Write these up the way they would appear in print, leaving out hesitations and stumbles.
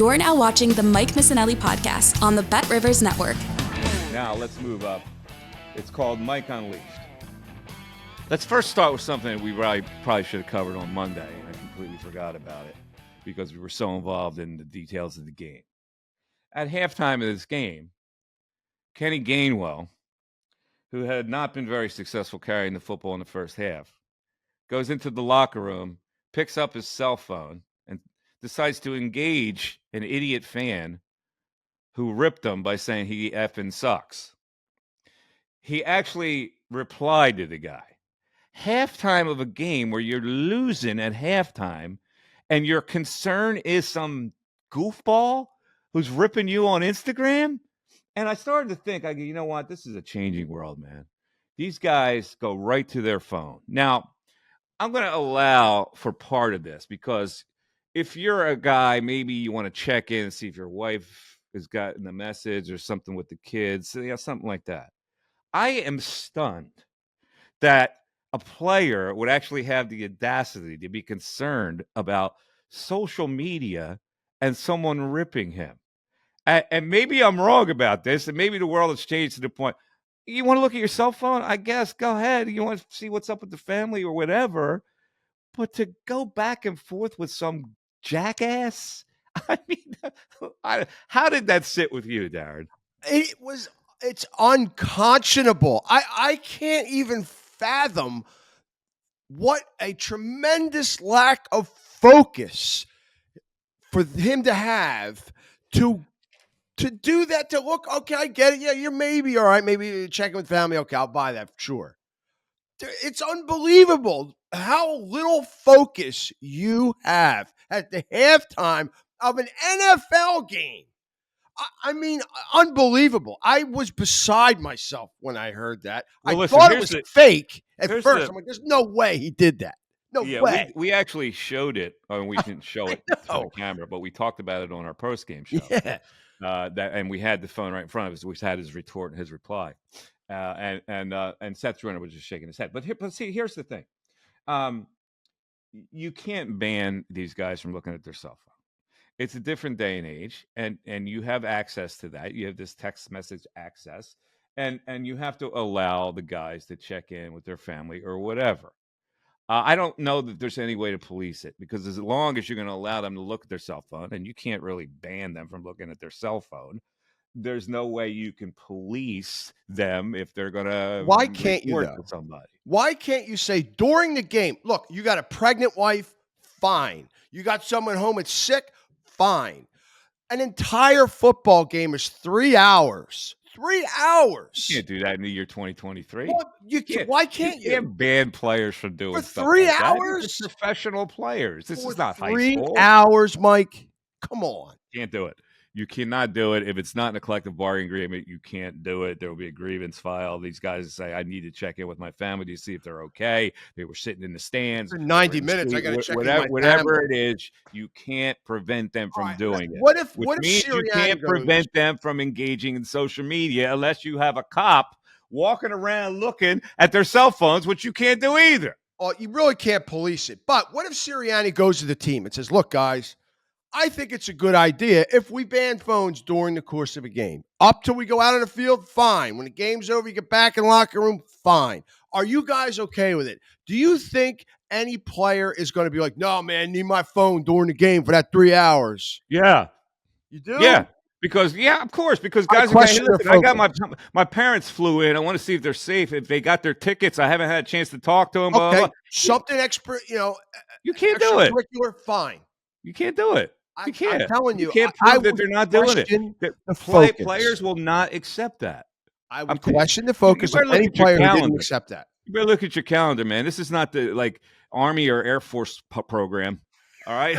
You're now watching the Mike Missanelli podcast on the BetRivers Network. Now let's move up. It's called Mike Unleashed. Let's first start with something that we probably should have covered on Monday, and I completely forgot about it because we were so involved in the details of the game. At halftime of this game, Kenny Gainwell, who had not been very successful carrying the football in the first half, goes into the locker room, picks up his cell phone, and decides to engage an idiot fan who ripped him by saying he effing sucks. He actually replied to the guy. Halftime of a game where you're losing at halftime and your concern is some goofball who's ripping you on Instagram? And I started to think, I go, you know what? This is a changing world, man. These guys go right to their phone. Now, I'm going to allow for part of this because if you're a guy, maybe you want to check in and see if your wife has gotten the message or something with the kids, something like that. I am stunned that a player would actually have the audacity to be concerned about social media and someone ripping him. And maybe I'm wrong about this, and maybe the world has changed to the point. You want to look at your cell phone? I guess go ahead. You want to see what's up with the family or whatever. But to go back and forth with some jackass, I mean, how did that sit with you, Darren? It's unconscionable. I can't even fathom what a tremendous lack of focus for him to have to do that, to look, okay, I get it. Yeah, you're maybe all right. Maybe you're checking with family. Okay, I'll buy that, sure. It's unbelievable how little focus you have at the halftime of an NFL game. I mean, unbelievable. I was beside myself when I heard that. Well, I thought it was fake at first. I'm like, there's no way he did that. No way. We actually showed it. We didn't show it to the camera, but we talked about it on our post-game show. Yeah. And we had the phone right in front of us. We had his retort and his reply. And Seth Turner was just shaking his head. But here's the thing. You can't ban these guys from looking at their cell phone. It's a different day and age, and you have access to that. You have this text message access, and you have to allow the guys to check in with their family or whatever. I don't know that there's any way to police it, because as long as you're going to allow them to look at their cell phone, and you can't really ban them from looking at their cell phone, there's no way you can police them if they're going to. Why can't you, though? Somebody? Why can't you say during the game, look, you got a pregnant wife, fine. You got someone home that's sick, fine. An entire football game is 3 hours. 3 hours. You can't do that in the year 2023. Well, why can't you? You can't ban players from doing for stuff 3 like hours. These are professional players. This For is not high 3 school. hours, Mike. Come on. Can't do it. You cannot do it. If it's not in a collective bargaining agreement, you can't do it. There will be a grievance filed. These guys say, I need to check in with my family to see if they're okay. They were sitting in the stands. For 90 minutes, I got to check in with my whatever family. it is, you can't prevent them from doing it. What if means Sirianni you can't prevent them from engaging in social media unless you have a cop walking around looking at their cell phones, which you can't do either. Oh, you really can't police it. But what if Sirianni goes to the team and says, look, guys, I think it's a good idea if we ban phones during the course of a game. Up till we go out on the field, fine. When the game's over, you get back in the locker room, fine. Are you guys okay with it? Do you think any player is going to be like, no, man, I need my phone during the game for that 3 hours? Yeah. You do? Yeah. Because, of course, because guys are going, hey, listen, I got my parents flew in. I want to see if they're safe. If they got their tickets, I haven't had a chance to talk to them. Okay. Blah, blah, blah. Something expert, you can't do it. Fine. You can't do it. You can't. I'm telling you. You can't prove that they're not doing it. Players will not accept that. I would question the focus of any player who didn't accept that. You better look at your calendar, man. This is not the Army or Air Force program. All right.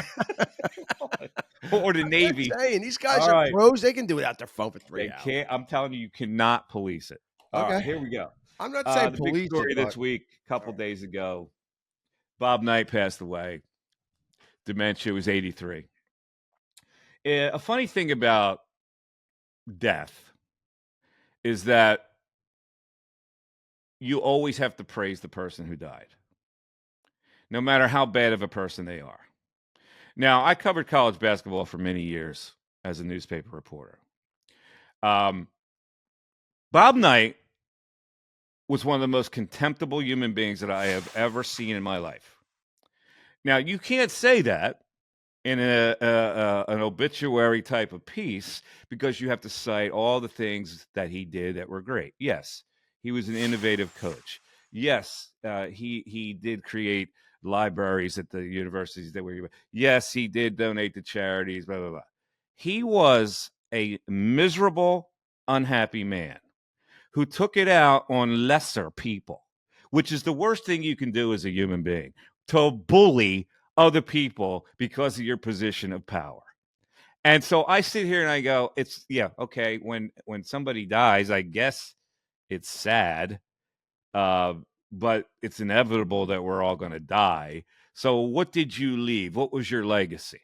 Or the Navy. I'm saying, these guys are pros. They can do it out their phone for 3 hours. Can't. I'm telling you cannot police it. All right, here we go. I'm not saying the police big story it, this week, a couple days ago, Bob Knight passed away. Dementia, was 83. A funny thing about death is that you always have to praise the person who died, no matter how bad of a person they are. Now, I covered college basketball for many years as a newspaper reporter. Bob Knight was one of the most contemptible human beings that I have ever seen in my life. Now, you can't say that in an obituary type of piece because you have to cite all the things that he did that were great. Yes, he was an innovative coach. Yes, he did create libraries at the universities that were. Yes, he did donate to charities. Blah blah blah. He was a miserable, unhappy man who took it out on lesser people, which is the worst thing you can do as a human being, to bully other people because of your position of power. And so I sit here and I go, it's okay. When somebody dies, I guess it's sad, but it's inevitable that we're all going to die. So what did you leave? What was your legacy?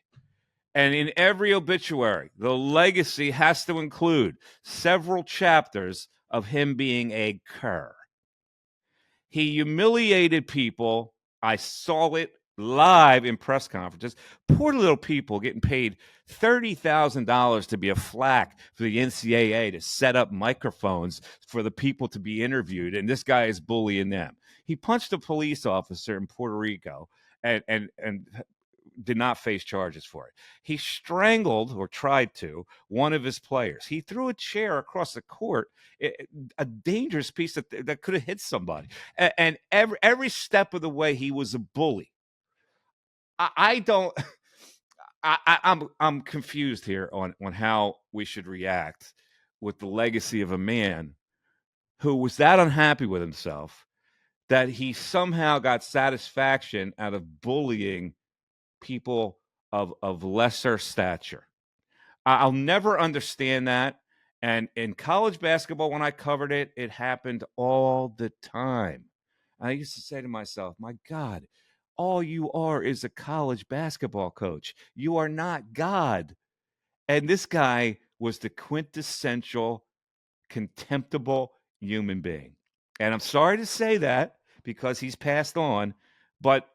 And in every obituary, the legacy has to include several chapters of him being a cur. He humiliated people. I saw it live in press conferences. Poor little people getting paid $30,000 to be a flack for the NCAA to set up microphones for the people to be interviewed, and this guy is bullying them. He punched a police officer in Puerto Rico and did not face charges for it. He strangled, or tried to, one of his players. He threw a chair across the court, a dangerous piece that could have hit somebody. And every step of the way, he was a bully. I don't. I'm confused here on how we should react with the legacy of a man who was that unhappy with himself that he somehow got satisfaction out of bullying people of lesser stature. I'll never understand that. And in college basketball, when I covered it, it happened all the time. I used to say to myself, my God, all you are is a college basketball coach. You are not God. And this guy was the quintessential contemptible human being. And I'm sorry to say that because he's passed on, but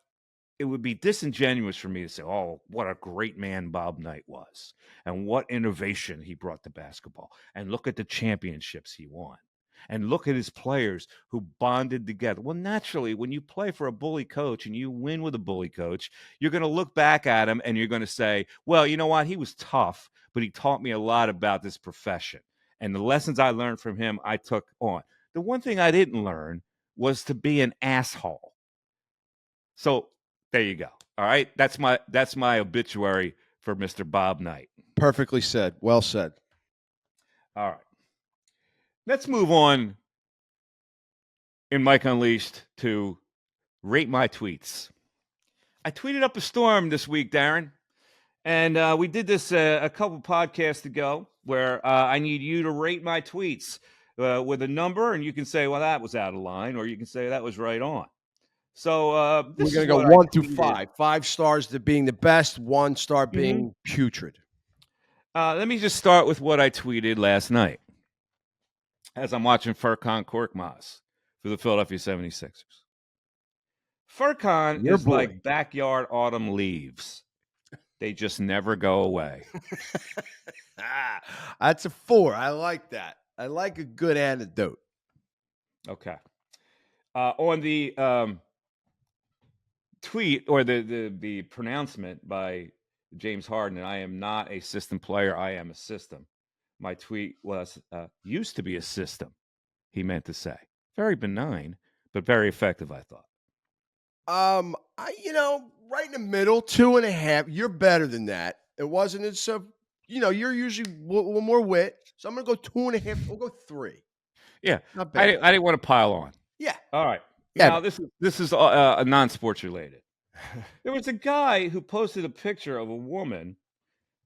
it would be disingenuous for me to say, oh, what a great man Bob Knight was, and what innovation he brought to basketball. And look at the championships he won. And look at his players who bonded together. Well, naturally, when you play for a bully coach and you win with a bully coach, you're going to look back at him and you're going to say, well, you know what? He was tough, but he taught me a lot about this profession. And the lessons I learned from him, I took on. The one thing I didn't learn was to be an asshole. So there you go. All right. That's my obituary for Mr. Bob Knight. Perfectly said. Well said. All right. Let's move on in Mike Unleashed to rate my tweets. I tweeted up a storm this week, Darren, and we did this a couple podcasts ago where I need you to rate my tweets with a number, and you can say, well, that was out of line, or you can say that was right on. So we're going to go 1 through 5. 5 stars to being the best, 1 star being putrid. Let me just start with what I tweeted last night as I'm watching Furkan Korkmaz for the Philadelphia 76ers. Furkan is like backyard autumn leaves. They just never go away. That's a 4. I like that. I like a good anecdote. Okay. On the tweet or the pronouncement by James Harden, I am not a system player, I am a system. My tweet was, used to be a system, he meant to say. Very benign, but very effective, I thought. Right in the middle, 2.5. You're better than that. It wasn't as you're usually more wit. So I'm gonna go 2.5. We'll go 3. Yeah, not bad. I didn't want to pile on. Yeah. All right. Yeah. Now this is a non-sports related. There was a guy who posted a picture of a woman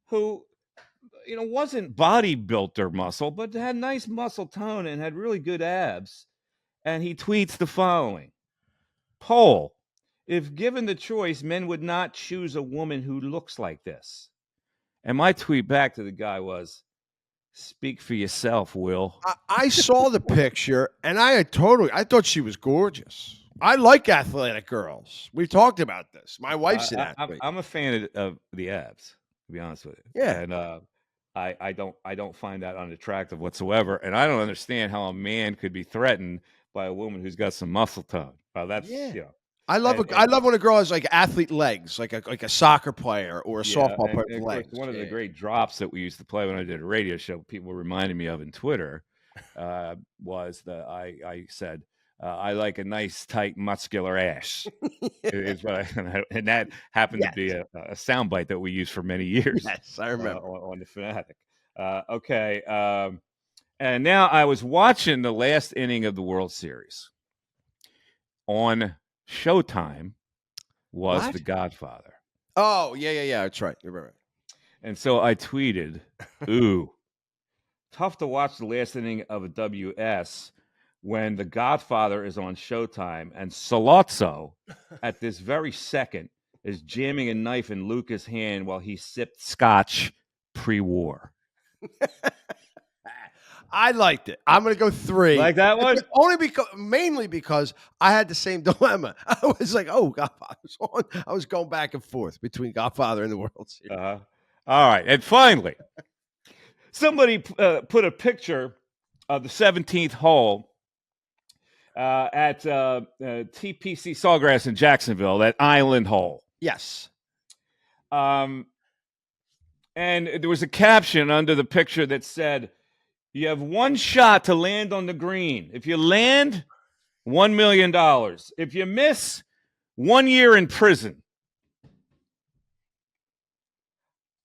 who, wasn't bodybuilder muscle, but had nice muscle tone and had really good abs. And he tweets the following: poll: if given the choice, men would not choose a woman who looks like this. And my tweet back to the guy was, speak for yourself, Will. I saw the picture and I thought she was gorgeous. I like athletic girls. We've talked about this. My wife's an athlete. I'm a fan of the abs, to be honest with you. Yeah. And I don't find that unattractive whatsoever. And I don't understand how a man could be threatened by a woman who's got some muscle tone. Well, that's Yeah. you know, I love when a girl has like athlete legs, like a soccer player or a yeah, softball player and with of course, legs. one of the Yeah. great drops that we used to play when I did a radio show, people reminded me of in Twitter, was that I said, I like a nice, tight, muscular ass. Is what and that happened to Yes. be a soundbite that we used for many years. Yes, I remember. On the Fanatic. Okay, and now I was watching the last inning of the World Series on Showtime. Was What? The Godfather? Oh, yeah. That's right. You're right. And so I tweeted, "Ooh, tough to watch the last inning of a WS when The Godfather is on Showtime and Sollozzo at this very second is jamming a knife in Luca's hand while he sipped scotch pre-war." I liked it. I'm going to go 3. Like that one? Mainly because I had the same dilemma. I was like, oh, Godfather's on. I was going back and forth between Godfather and the World Series. All right. And finally, somebody put a picture of the 17th hole at TPC Sawgrass in Jacksonville, that island hole. Yes. And there was a caption under the picture that said, "You have one shot to land on the green. If you land, $1 million. If you miss, 1 year in prison."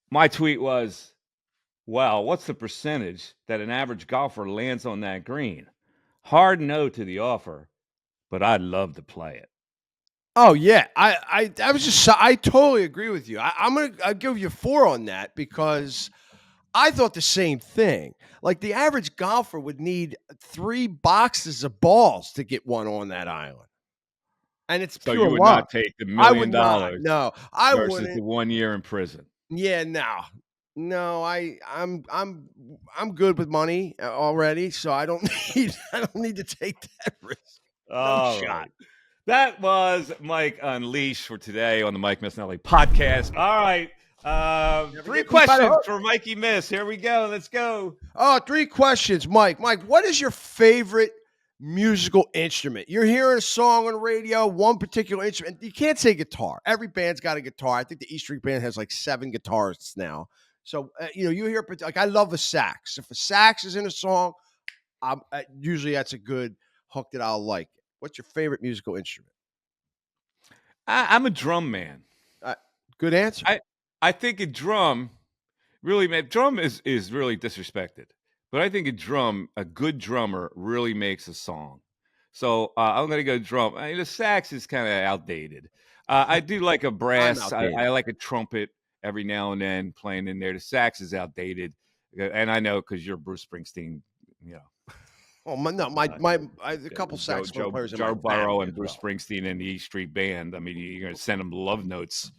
My tweet was, "Well, what's the percentage that an average golfer lands on that green? Hard no to the offer, but I'd love to play it." Oh yeah, I was just I totally agree with you. I'll give you 4 on that because I thought the same thing. Like the average golfer would need 3 boxes of balls to get one on that island, and it's So pure you would luck. not take the $1 I million would not. No, I versus wouldn't. the 1 year in prison. Yeah, no. I'm good with money already, so I don't need to take that risk. No shot. Right. That was Mike Unleashed for today on the Mike Missanelli podcast. All right. 3 questions for Mikey Miss. Here we go. Let's go. Oh, 3 questions, Mike. Mike, what is your favorite musical instrument? You're hearing a song on the radio, one particular instrument. You can't say guitar. Every band's got a guitar. I think the E Street Band has like 7 guitarists now. So, you hear, like, I love a sax. If a sax is in a song, usually that's a good hook that I'll like. What's your favorite musical instrument? I'm a drum man. Good answer. I think a drum really, man, drum is really disrespected. But I think a good drummer really makes a song. So I'm going to go drum. I mean, the sax is kind of outdated. I do like a brass. I like a trumpet every now and then playing in there. The sax is outdated. And I know because you're Bruce Springsteen, Oh no, a couple saxophone players. Joe Burrow and Bruce Springsteen and the E Street Band. I mean, you're going to send them love notes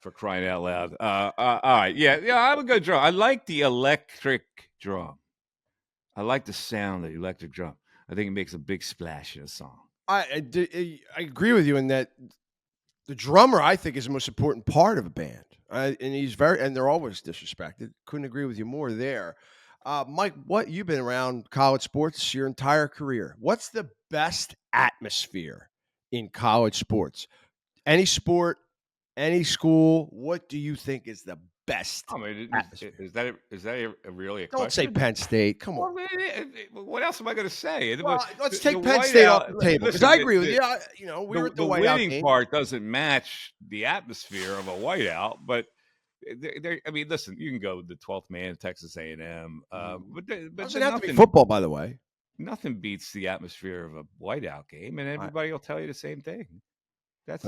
for crying out loud. All right, yeah, I would go drum. I like the electric drum. I like the sound of the electric drum. I think it makes a big splash in a song. I agree with you in that the drummer, I think, is the most important part of a band. And they're always disrespected. Couldn't agree with you more there. Mike, you've been around college sports your entire career. What's the best atmosphere in college sports? Any sport, any school, what do you think is the best? I mean, is that really a question? Don't say Penn State. Come on. What else am I going to say? Well, let's take Penn State off the table because I agree with you. We were at the winning game. part doesn't match the atmosphere of a whiteout, but I mean, listen, you can go the 12th man, Texas A&M, but doesn't have to be football, by the way. Nothing beats the atmosphere of a whiteout game, and everybody will tell you the same thing. That's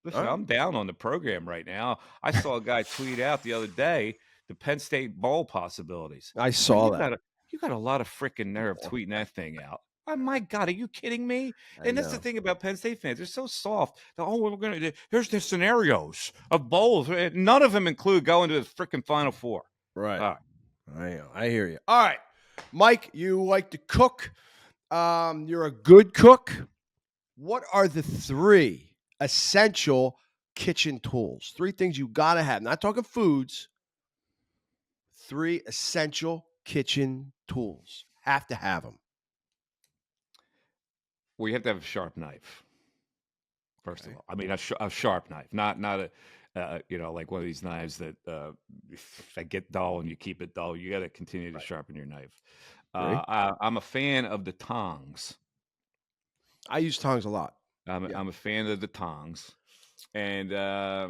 Listen, I'm down on the program right now. I saw a guy tweet out the other day the Penn State bowl possibilities. I saw that. You got a lot of freaking nerve tweeting that thing out. Oh my God, are you kidding me? And that's the thing about Penn State fans. They're so soft. Here's the scenarios of bowls. None of them include going to the freaking Final Four. Right. I hear you. All right. Mike, you like to cook. You're a good cook. What are the 3 essential kitchen tools? 3 things you got to have. Not talking foods. 3 essential kitchen tools. Have to have them. Well, you have to have a sharp knife. First of all, I mean a sharp knife, not a like one of these knives that get dull and you keep it dull. You got to continue to sharpen your knife. I'm a fan of the tongs. I use tongs a lot. I'm a fan of the tongs, and I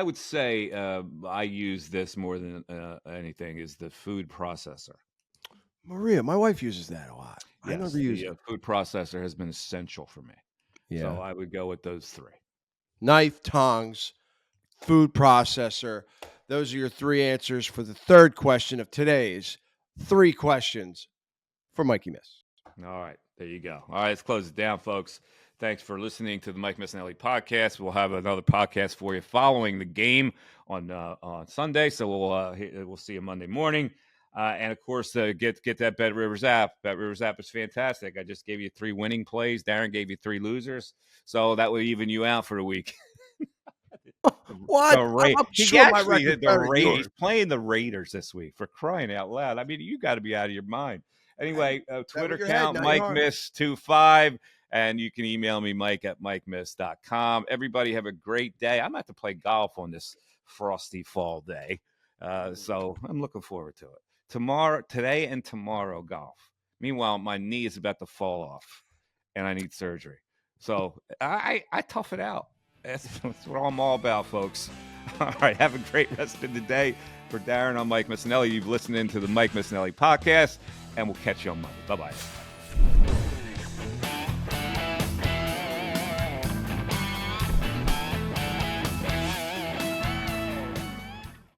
would say I use this more than anything is the food processor. Maria, my wife uses that a lot. Yes, I never use the it. food processor has been essential for me. Yeah. So I would go with those 3. Knife, tongs, food processor. Those are your 3 answers for the third question of today's 3 questions for Mikey Miss. All right, there you go. All right, let's close it down, folks. Thanks for listening to the Mike Missanelli podcast. We'll have another podcast for you following the game on Sunday. So we'll see you Monday morning. And of course, get that BetRivers app. BetRivers app is fantastic. I just gave you 3 winning plays. Darren gave you 3 losers, so that would even you out for the week. What? He's playing the Raiders this week, for crying out loud. I mean, you got to be out of your mind. Anyway, Twitter account Mike Miss 25, and you can email me mike@mikemiss.com. Everybody have a great day. I'm about to play golf on this frosty fall day, so I'm looking forward to it. Today and tomorrow golf. Meanwhile, my knee is about to fall off, and I need surgery. So I tough it out. That's what I'm all about, folks. All right, have a great rest of the day. For Darren, I'm Mike Missanelli. You've listened to the Mike Missanelli podcast, and we'll catch you on Monday. Bye-bye.